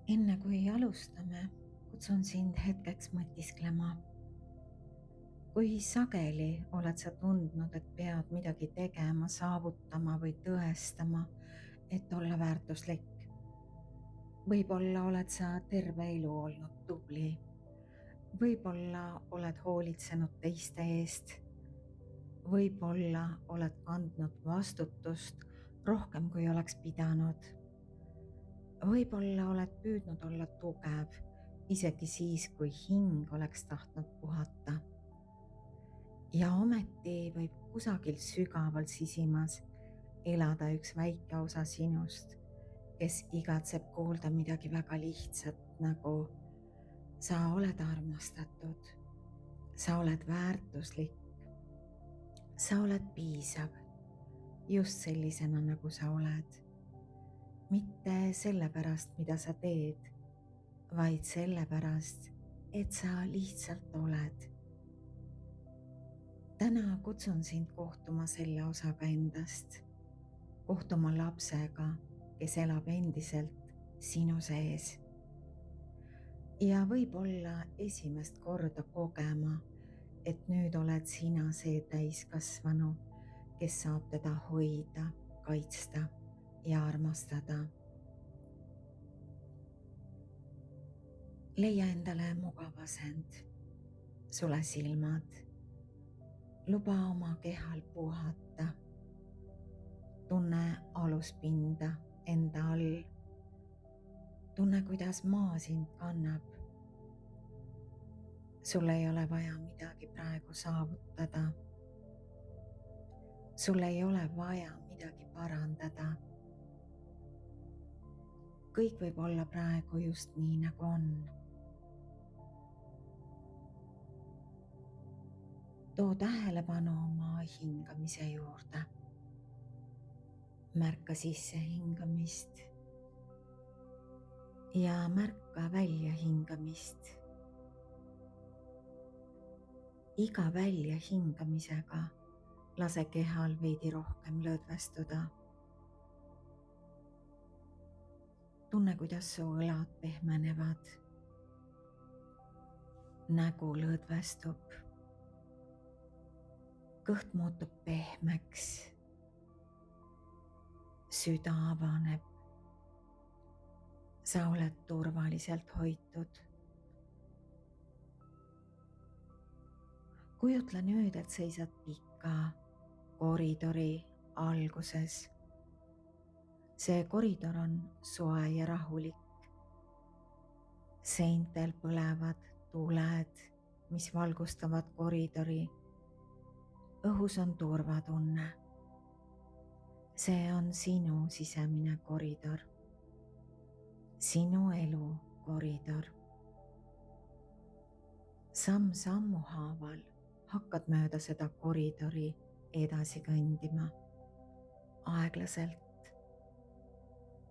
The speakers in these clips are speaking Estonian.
Enne kui alustame, kutsun sind hetkeks mõtisklema. Kui sageli oled sa tundnud, et pead midagi tegema, saavutama või tõestama, et olla väärtuslik? Võib-olla oled sa terve elu olnud tubli. Võib-olla oled hoolitsenud teiste eest. Võib-olla oled kandnud vastutust rohkem, kui oleks pidanud. Võib-olla oled püüdnud olla tugev, isegi siis, kui hing oleks tahtnud puhata. Ja ometi võib kusagil sügaval sisimas elada üks väike osa sinust, kes igatseb kuulda midagi väga lihtsat, nagu sa oled armastatud, sa oled väärtuslik, sa oled piisav, just sellisena, nagu sa oled. Mitte sellepärast, mida sa teed, vaid sellepärast, et sa lihtsalt oled. Täna kutsun sind kohtuma selle osaga endast, kohtuma lapsega, kes elab endiselt sinu sees. Ja võib-olla esimest korda kogema, et nüüd oled sina see täiskasvanu, kes saab teda hoida, kaitsta ja armastada. Leia endale mugav asend, sule silmad, luba oma kehal puhata. Tunne aluspinda enda all. Tunne, kuidas maa sind kannab. Sul ei ole vaja midagi praegu saavutada. Sul ei ole vaja midagi parandada. Kõik võib olla praegu just nii, nagu on. Too tähelepanu oma hingamise juurde. Märka sisse hingamist ja märka välja hingamist. Iga välja hingamisega lase kehal veidi rohkem lõdvestuda. Tunne, kuidas su õlad pehmenevad. Nägu lõdvestub. Kõht muutub pehmeks. Süda avaneb. Sa oled turvaliselt hoitud. Kujutle nüüd, et seisad pika koridori alguses. See koridor on soe ja rahulik. Seintel põlevad tuled, mis valgustavad koridori. Õhus on turvatunne. See on sinu sisemine koridor. Sinu elu koridor. Samm sammu haaval hakkad mööda seda koridori edasi kõndima. Aeglaselt.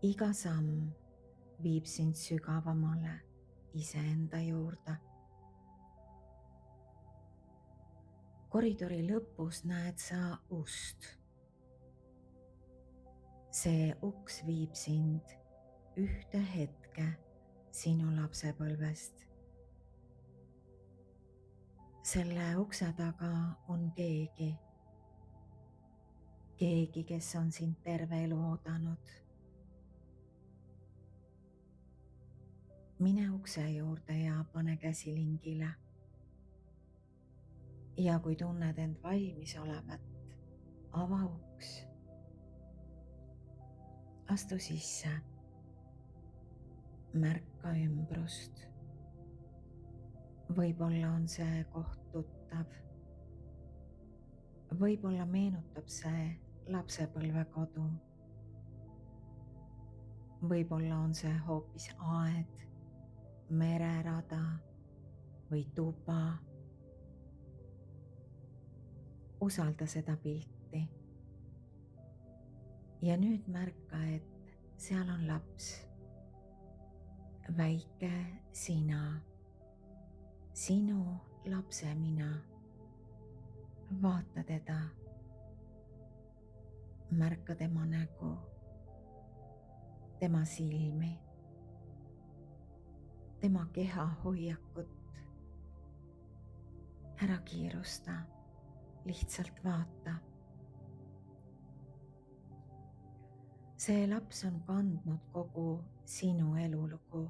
Iga samm viib sind sügavamale iseenda juurde. Koridori lõpus näed sa ust. See uks viib sind ühte hetke sinu lapsepõlvest. Selle ukse taga on keegi, kes on sind terve elu oodanud. Mine ukse juurde ja pane käsi lingile. Ja kui tunned end valmis olevat, ava uks. Astu sisse. Märka ümbrust. Võib-olla on see koht tuttav. Võib-olla meenutab see lapsepõlvekodu. Võib-olla on see hoopis aed, mererada või tuba. Usalda seda pilti. Ja nüüd märka, et seal on laps. Väike sina. Sinu lapse mina. Vaata teda. Märka tema nägu, tema silmi. tema kehahoiakut. Ära kiirusta, lihtsalt vaata. See laps on kandnud kogu sinu elulugu,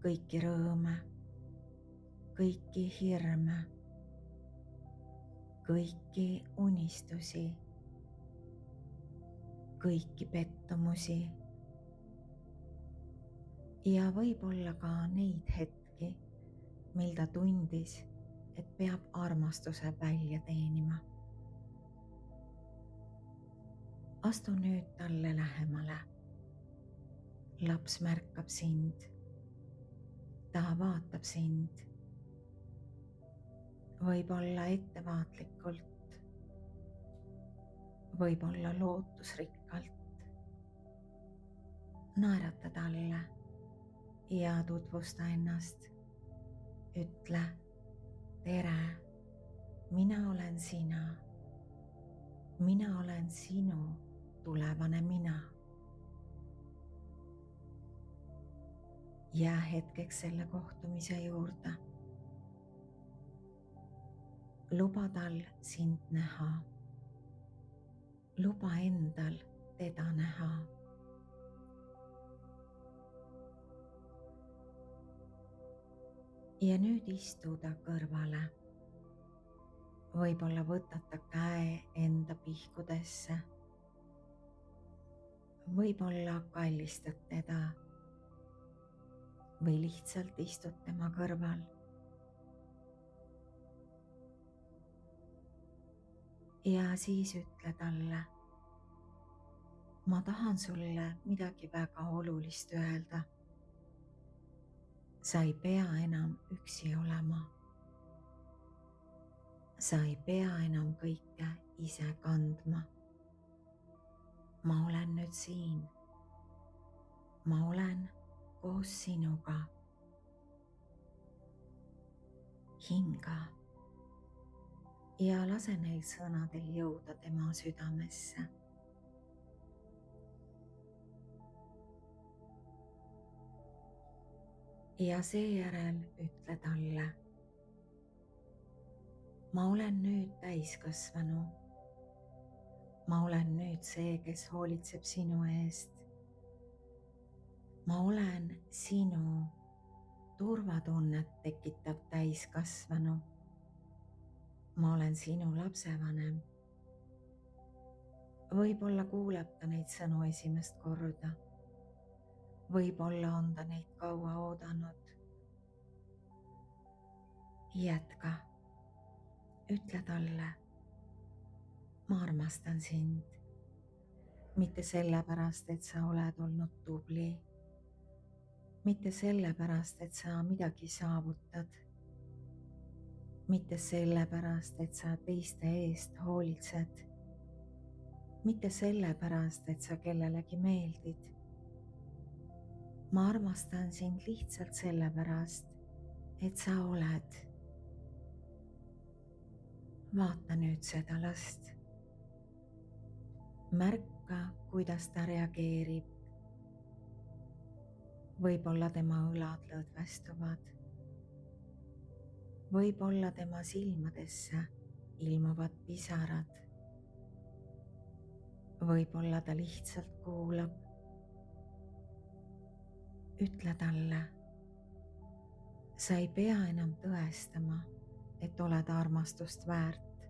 kõiki rõõme, kõiki hirme, kõiki unistusi, kõiki pettumusi ja võib-olla ka neid hetki, mil ta tundis, et peab armastuse välja teenima. Astu nüüd talle lähemale. Laps märkab sind. Ta vaatab sind. Võib-olla ettevaatlikult, võib-olla lootusrikkalt. Naerata talle ja tutvusta ennast. Ütle: tere, mina olen sina. Mina olen sinu tulevane mina. Jää hetkeks selle kohtumise juurde. Luba tal sind näha. Luba endal teda näha. Ja nüüd istu ta kõrvale. Võib-olla võtad ta käe enda pihkudesse. Võib-olla kallistad teda või lihtsalt istud tema kõrval. Ja siis ütle talle: ma tahan sulle midagi väga olulist öelda. Sa ei pea enam üksi olema. Sa ei pea enam kõike ise kandma. Ma olen nüüd siin. Ma olen koos sinuga. Hinga ja lase neil sõnadel jõuda tema südamesse. Ja seejärel ütle talle: ma olen nüüd täiskasvanu. Ma olen nüüd see, kes hoolitseb sinu eest. Ma olen sinu turvatunnet tekitav täiskasvanu. Ma olen sinu lapsevanem. Võib-olla kuuleb ta neid sõnu esimest korda. Võib-olla on ta neid kaua oodanud. Jätka. Ütle talle: ma armastan sind. Mitte sellepärast, et sa oled olnud tubli. Mitte sellepärast, et sa midagi saavutad. Mitte sellepärast, et sa teiste eest hoolitsed. Mitte sellepärast, et sa kellelegi meeldid. Ma armastan sind lihtsalt sellepärast, et sa oled. Vaata nüüd seda last. Märka, kuidas ta reageerib. Võib-olla tema õlad lõdvestuvad. Võib-olla tema silmadesse ilmuvad pisarad. Võib-olla ta lihtsalt kuulab. Ütle talle: sa ei pea enam tõestama, et oled armastust väärt.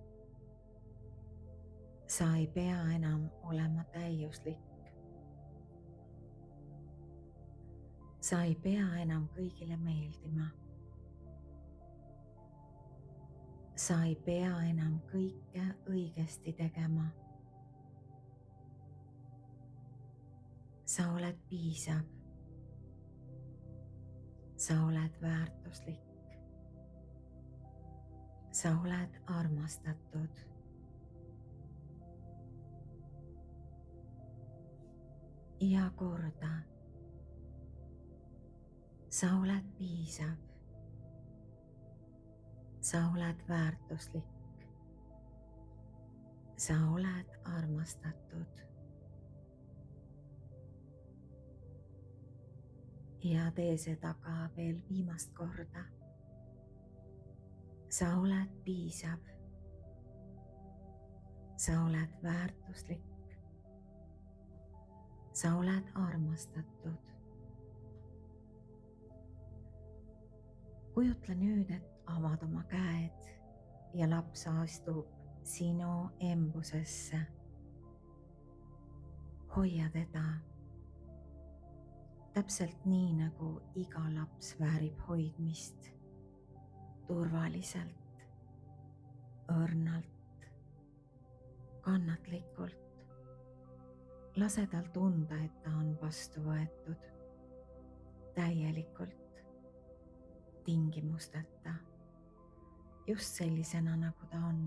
Sa ei pea enam olema täiuslik. Sa ei pea enam kõigile meeldima. Sa ei pea enam kõike õigesti tegema. Sa oled piisav. Sa oled väärtuslik. Sa oled armastatud. Ja korda: sa oled piisav. Sa oled väärtuslik. Sa oled armastatud. ja tee seda ka veel viimast korda. sa oled piisav. sa oled väärtuslik. sa oled armastatud. kujutle nüüd, et avad oma käed ja laps astub sinu embusesse. hoia teda täpselt nii, nagu iga laps väärib hoidmist, turvaliselt, õrnalt, kannatlikult. lase tal tunda, et ta on vastu võetud, täielikult, tingimusteta, just sellisena, nagu ta on.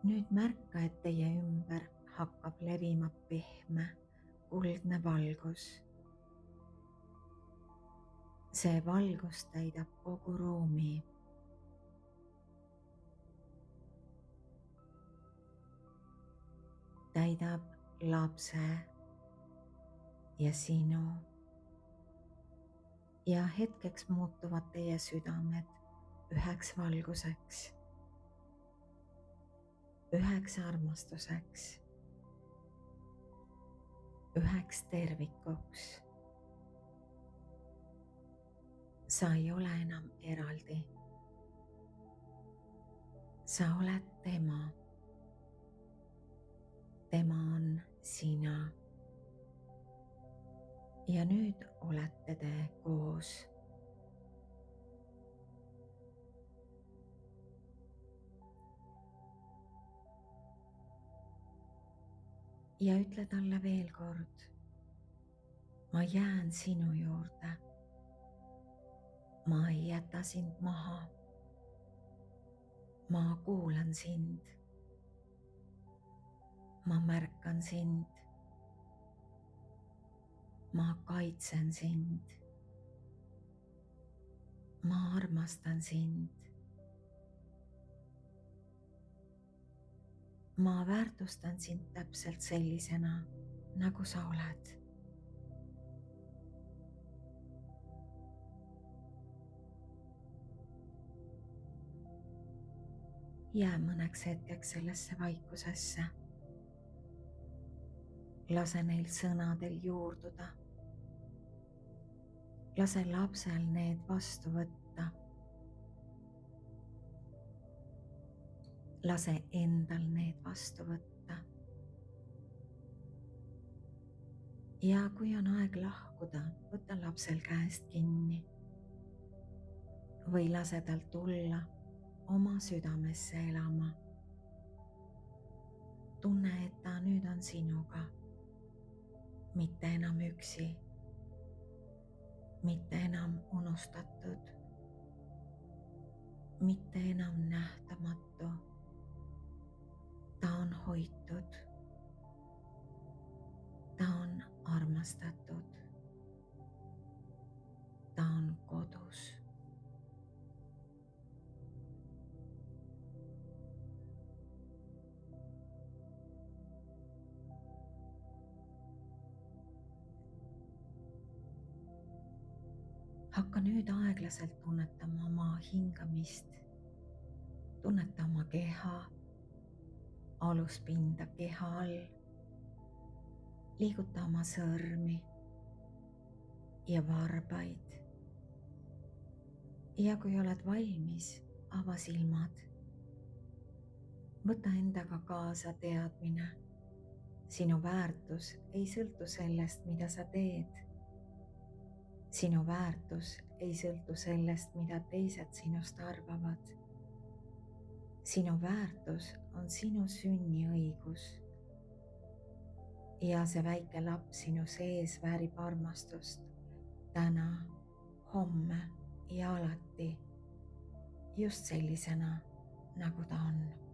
nüüd märka, et teie ümber hakkab levima pehme, kuldne valgus. see valgus täidab kogu ruumi. täidab lapse ja sinu. ja hetkeks muutuvad teie südamed üheks valguseks, üheks armastuseks, üheks tervikuks. sa ei ole enam eraldi. sa oled tema. tema on sina. ja nüüd olete te koos. ja ütle talle veel kord: ma jään sinu juurde. ma ei jäta sind maha. ma kuulan sind. ma märkan sind. ma kaitsen sind. ma armastan sind. ma väärtustan sind täpselt sellisena, nagu sa oled. jää mõneks hetkeks sellesse vaikusesse. lase neil sõnadel juurduda. lase lapsel need vastu võtta. lase endal need vastu võtta. ja kui on aeg lahkuda, võta lapsel käest kinni või lase tal tulla oma südamesse elama. tunne, et ta nüüd on sinuga, mitte enam üksi, mitte enam unustatud, mitte enam nähtamatu. ta on hoitud. ta on armastatud. ta on kodus. hakka nüüd aeglaselt tunnetama oma hingamist. tunneta oma keha, aluspinda keha all. liiguta oma sõrmi ja varbaid. ja kui oled valmis, ava silmad. võta endaga kaasa teadmine. sinu väärtus ei sõltu sellest, mida sa teed. sinu väärtus ei sõltu sellest, mida teised sinust arvavad. sinu väärtus on sinu sünniõigus. ja see väike laps sinu sees väärib armastust täna, homme ja alati, just sellisena, nagu ta on.